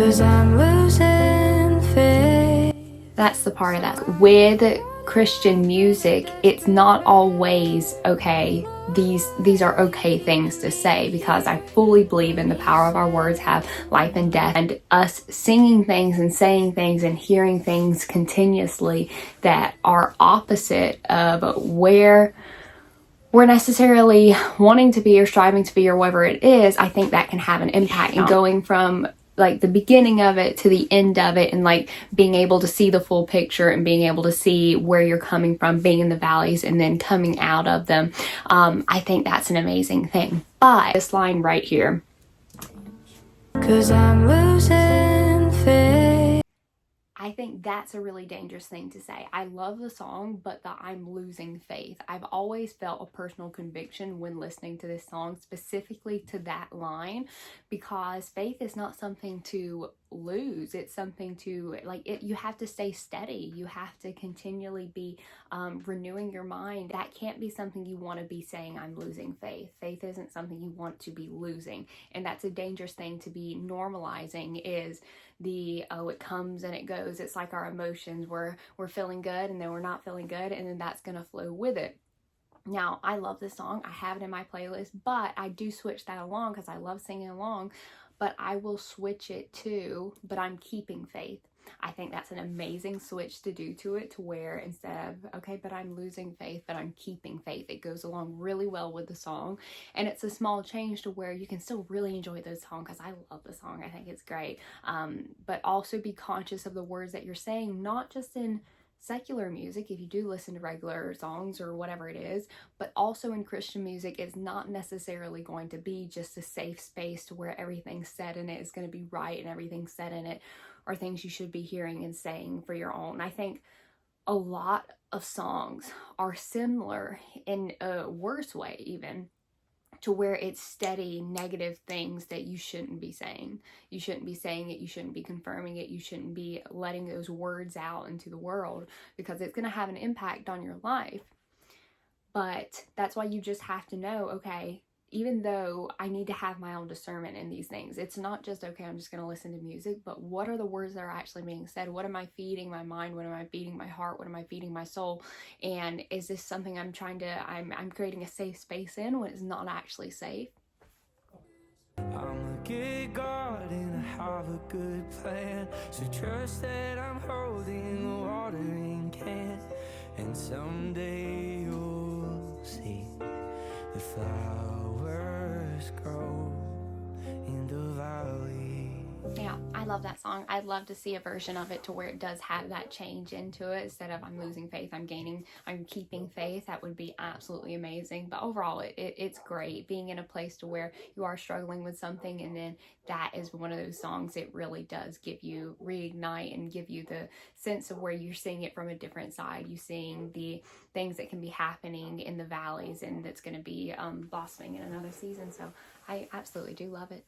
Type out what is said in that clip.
'Cause I'm losing faith. That's the part of that. With Christian music, it's not always okay. These are okay things to say, because I fully believe in the power of our words have life and death, and us singing things and saying things and hearing things continuously that are opposite of where we're necessarily wanting to be or striving to be or whatever it is, I think that can have an impact. And going from like the beginning of it to the end of it, and like being able to see the full picture and being able to see where you're coming from, being in the valleys and then coming out of them, I think that's an amazing thing. But this line right here, 'Cause I'm losing faith. I think that's a really dangerous thing to say. I love the song, but the I'm losing faith. I've always felt a personal conviction when listening to this song, specifically to that line, because faith is not something to lose. It's something to, like, it, you have to stay steady. You have to continually be renewing your mind. That can't be something you want to be saying, I'm losing faith. Faith isn't something you want to be losing. And that's a dangerous thing to be normalizing, is the, oh, it comes and it goes. It's like our emotions, we're feeling good and then we're not feeling good, and then that's gonna flow with it. Now, I love this song. I have it in my playlist, but I do switch that along because I love singing along, but I will switch it to, but I'm keeping faith. I think that's an amazing switch to do to it, to where instead of, okay, but I'm losing faith, but I'm keeping faith, it goes along really well with the song. And it's a small change to where you can still really enjoy the song, because I love the song. I think it's great. But also be conscious of the words that you're saying, not just in secular music, if you do listen to regular songs or whatever it is, but also in Christian music. It's not necessarily going to be just a safe space to where everything said in it is going to be right, and everything said in it are things you should be hearing and saying for your own. I think a lot of songs are similar in a worse way, even, to where it's steady negative things that you shouldn't be saying. You shouldn't be saying it. You shouldn't be confirming it. You shouldn't be letting those words out into the world, because it's going to have an impact on your life. But that's why you just have to know, okay, even though I need to have my own discernment in these things, it's not just, okay, I'm just going to listen to music, but what are the words that are actually being said? What am I feeding my mind? What am I feeding my heart? What am I feeding my soul? And is this something I'm creating a safe space in when it's not actually safe? I'm a good God and I have a good plan, so trust that I'm holding the watering can, and someday you'll see the flowers grow in the valley. Yeah, I love that song. I'd love to see a version of it to where it does have that change into it. Instead of I'm losing faith, I'm keeping faith. That would be absolutely amazing. But overall, it's great being in a place to where you are struggling with something, and then that is one of those songs. It really does give you, reignite and give you the sense of where you're seeing it from a different side. You seeing the things that can be happening in the valleys, and that's going to be blossoming in another season. So I absolutely do love it.